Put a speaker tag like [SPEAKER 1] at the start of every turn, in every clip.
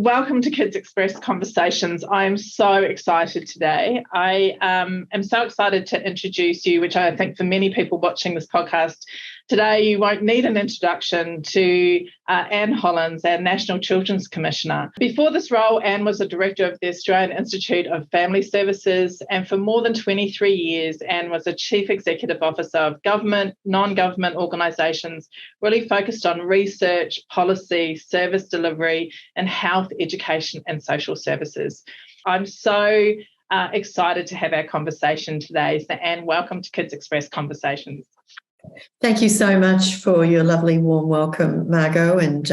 [SPEAKER 1] welcome to Kids Express Conversations. I am so excited today. I am so excited to introduce you, which I think for many people watching this podcast today, you won't need an introduction to Anne Hollonds, our National Children's Commissioner. Before this role, Anne was a director of the Australian Institute of Family Services, and for more than 23 years, Anne was a chief executive officer of government, non-government organisations, really focused on research, policy, service delivery, and health, education, and social services. I'm so excited to have our conversation today. So, Anne, welcome to Kids Express Conversations.
[SPEAKER 2] Thank you so much for your lovely warm welcome, Margo, and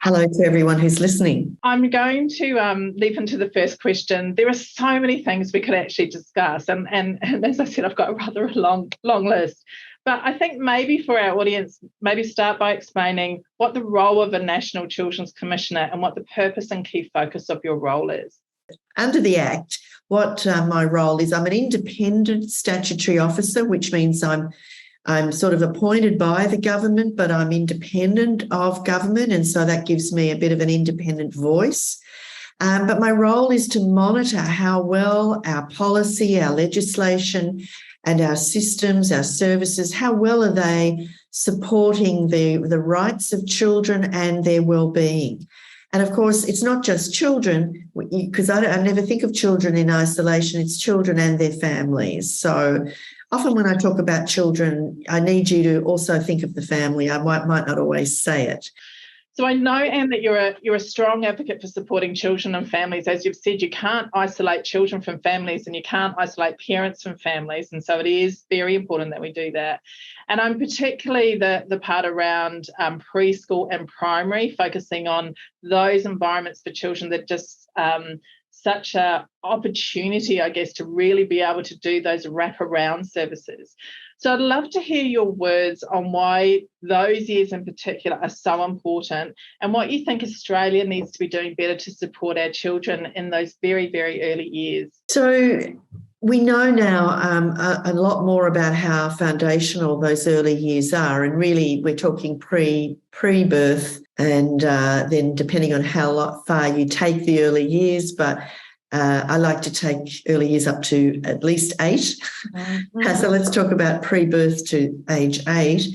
[SPEAKER 2] hello to everyone who's listening.
[SPEAKER 1] I'm going to leap into the first question. There are so many things we could actually discuss, and as I said, I've got a rather long list. But I think maybe for our audience, maybe start by explaining what the role of a National Children's Commissioner and what the purpose and key focus of your role is.
[SPEAKER 2] Under the Act, what my role is, I'm an independent statutory officer, which means I'm sort of appointed by the government, but I'm independent of government, and so that gives me a bit of an independent voice. But my role is to monitor how well our policy, our legislation, and our systems, our services, how well are they supporting the rights of children and their well-being. And of course, it's not just children, because I never think of children in isolation, it's children and their families. So often when I talk about children, I need you to also think of the family. I might not always say it.
[SPEAKER 1] So I know, Anne, that you're a strong advocate for supporting children and families. As you've said, you can't isolate children from families and you can't isolate parents from families. And so it is very important that we do that. And I'm particularly the part around preschool and primary, focusing on those environments for children that just such an opportunity, I guess, to really be able to do those wraparound services. So I'd love to hear your words on why those years in particular are so important and what you think Australia needs to be doing better to support our children in those very, very early years.
[SPEAKER 2] So we know now a lot more about how foundational those early years are, and really we're talking pre-birth and then depending on how far you take the early years, but I like to take early years up to at least 8. Mm-hmm. So let's talk about pre-birth to age 8.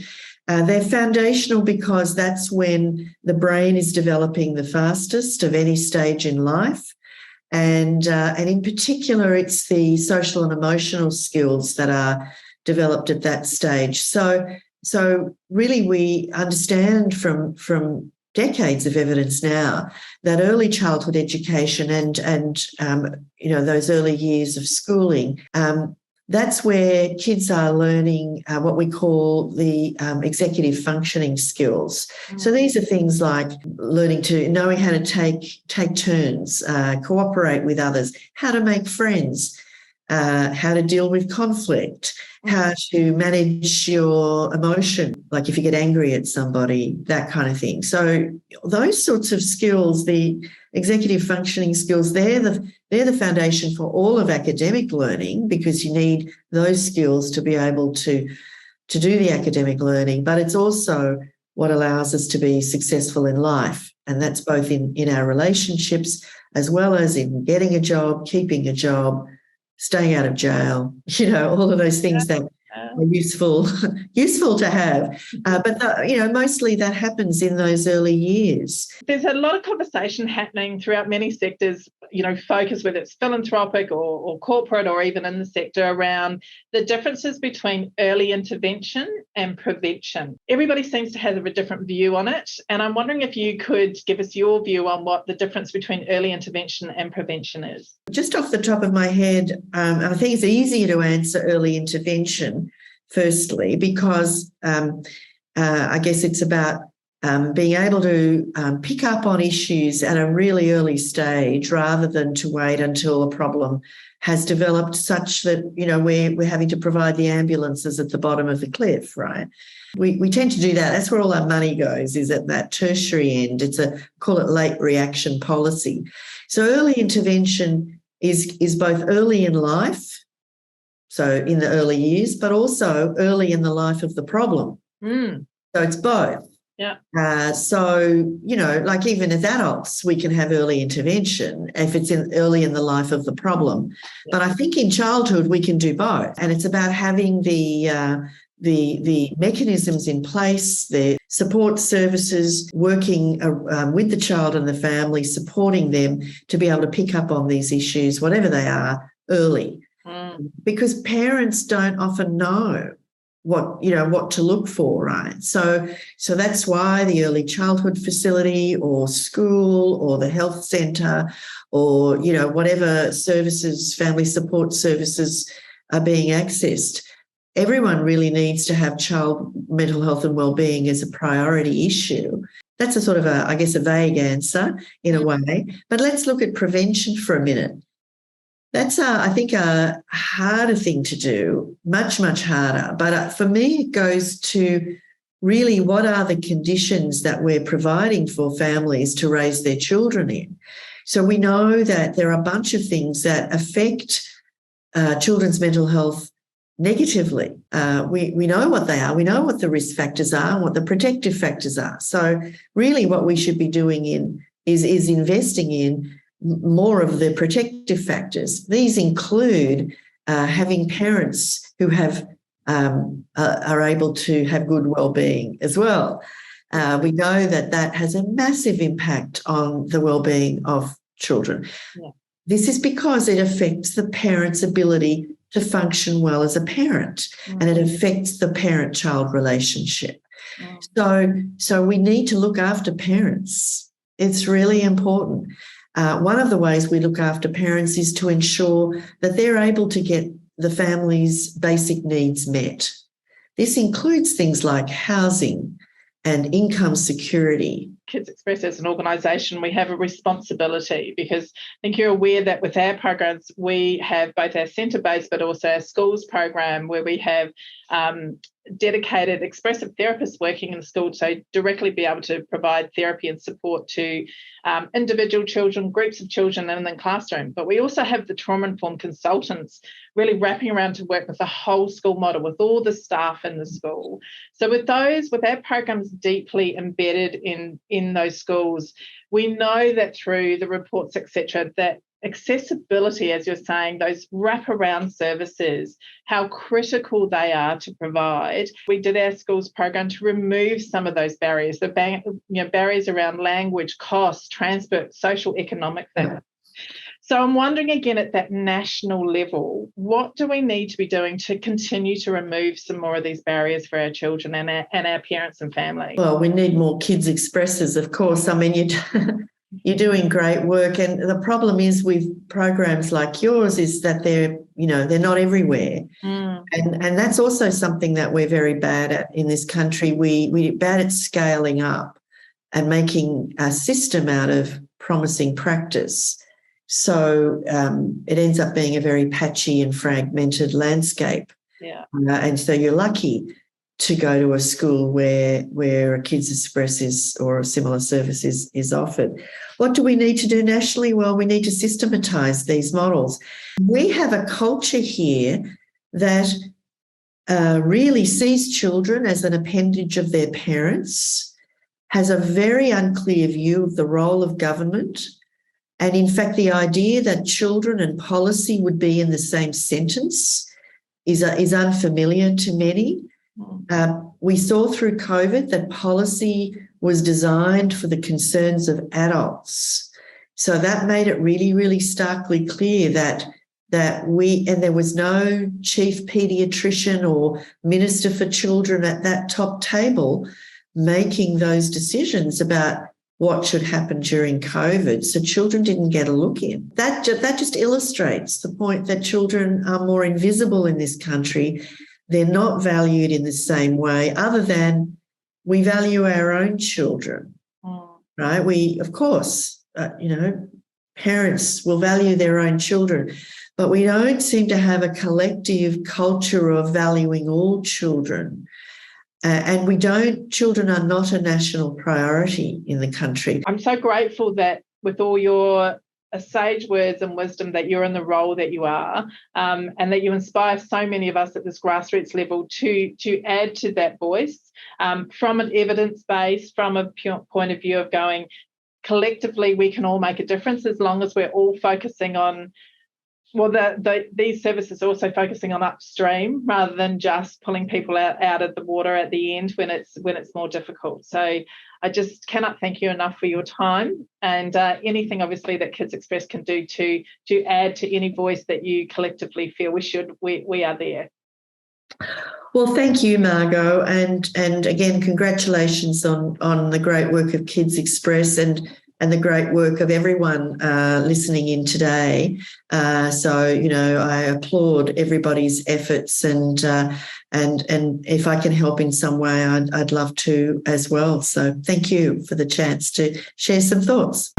[SPEAKER 2] They're foundational because that's when the brain is developing the fastest of any stage in life. And in particular, it's the social and emotional skills that are developed at that stage. So really we understand from decades of evidence now that early childhood education and those early years of schooling, that's where kids are learning what we call the executive functioning skills. Mm. So these are things like knowing how to take turns, cooperate with others, how to make friends, how to deal with conflict, how to manage your emotion, like if you get angry at somebody, that kind of thing. So those sorts of skills, the executive functioning skills, they're the foundation for all of academic learning, because you need those skills to be able to do the academic learning. But it's also what allows us to be successful in life. And that's both in our relationships as well as in getting a job, keeping a job, staying out of jail, all of those things that are useful to have. But mostly that happens in those early years.
[SPEAKER 1] There's a lot of conversation happening throughout many sectors, focus, whether it's philanthropic or corporate or even in the sector, around the differences between early intervention and prevention. Everybody seems to have a different view on it. And I'm wondering if you could give us your view on what the difference between early intervention and prevention is.
[SPEAKER 2] Just off the top of my head, I think it's easier to answer early intervention, firstly, because I guess it's about being able to pick up on issues at a really early stage rather than to wait until a problem has developed such that, we're having to provide the ambulances at the bottom of the cliff, right? We tend to do that. That's where all our money goes, is at that tertiary end. Call it late reaction policy. So early intervention is both early in life, so in the early years, but also early in the life of the problem. So it's both.
[SPEAKER 1] Yeah.
[SPEAKER 2] So, like even as adults, we can have early intervention if it's early in the life of the problem. Yeah. But I think in childhood, we can do both. And it's about having the mechanisms in place, the support services, working with the child and the family, supporting them to be able to pick up on these issues, whatever they are, early. Because parents don't often know what to look for, right? So that's why the early childhood facility or school or the health centre or, whatever services, family support services are being accessed. Everyone really needs to have child mental health and wellbeing as a priority issue. That's a sort of a vague answer in a way. But let's look at prevention for a minute. That's, I think, a harder thing to do, much, much harder. But for me, it goes to really what are the conditions that we're providing for families to raise their children in. So we know that there are a bunch of things that affect children's mental health negatively. We know what they are. We know what the risk factors are and what the protective factors are. So really what we should be doing is investing in more of the protective factors. These include having parents who are able to have good wellbeing as well. We know that has a massive impact on the wellbeing of children. Yeah. This is because it affects the parent's ability to function well as a parent, and it affects the parent-child relationship. So we need to look after parents. It's really important. One of the ways we look after parents is to ensure that they're able to get the family's basic needs met. This includes things like housing and income security.
[SPEAKER 1] KidsXpress as an organisation, we have a responsibility because I think you're aware that with our programs, we have both our centre-based but also our schools program where we have dedicated expressive therapists working in the school to directly be able to provide therapy and support to individual children, groups of children in the classroom. But we also have the trauma-informed consultants really wrapping around to work with the whole school model, with all the staff in the school. So with our programs deeply embedded in those schools, we know that through the reports, etc., that accessibility, as you're saying, those wraparound services, how critical they are to provide. We did our schools program to remove some of those barriers, barriers around language, cost, transport, social, economic things. So I'm wondering again at that national level, what do we need to be doing to continue to remove some more of these barriers for our children and our parents and family?
[SPEAKER 2] Well, we need more Kids of course. I mean, you're doing great work, and the problem is with programs like yours is that they're not everywhere, and that's also something that we're very bad at in this country. We're bad at scaling up and making a system out of promising practice. So it ends up being a very patchy and fragmented landscape.
[SPEAKER 1] Yeah,
[SPEAKER 2] and so you're lucky to go to a school where a KidsXpress or a similar service is offered. What do we need to do nationally? Well, we need to systematise these models. We have a culture here that really sees children as an appendage of their parents, has a very unclear view of the role of government, and in fact the idea that children and policy would be in the same sentence is unfamiliar to many. We saw through COVID that policy was designed for the concerns of adults. So that made it really, really starkly clear that there was no chief paediatrician or minister for children at that top table making those decisions about what should happen during COVID. So children didn't get a look in. That just illustrates the point that children are more invisible in this country. They're not valued in the same way, other than we value our own children, right? We, of course, parents will value their own children, but we don't seem to have a collective culture of valuing all children. Children are not a national priority in the country.
[SPEAKER 1] I'm so grateful that with all your sage words and wisdom that you're in the role that you are, and that you inspire so many of us at this grassroots level to add to that voice from an evidence base, from a point of view of going, collectively we can all make a difference as long as we're all focusing on, well, these services are also focusing on upstream rather than just pulling people out of the water at the end when it's more difficult. So I just cannot thank you enough for your time, and anything obviously that KidsXpress can do to add to any voice that you collectively feel we are there.
[SPEAKER 2] Well, thank you, Margo, and again, congratulations on the great work of KidsXpress and the great work of everyone listening in today. So, I applaud everybody's efforts, and if I can help in some way, I'd love to as well. So thank you for the chance to share some thoughts.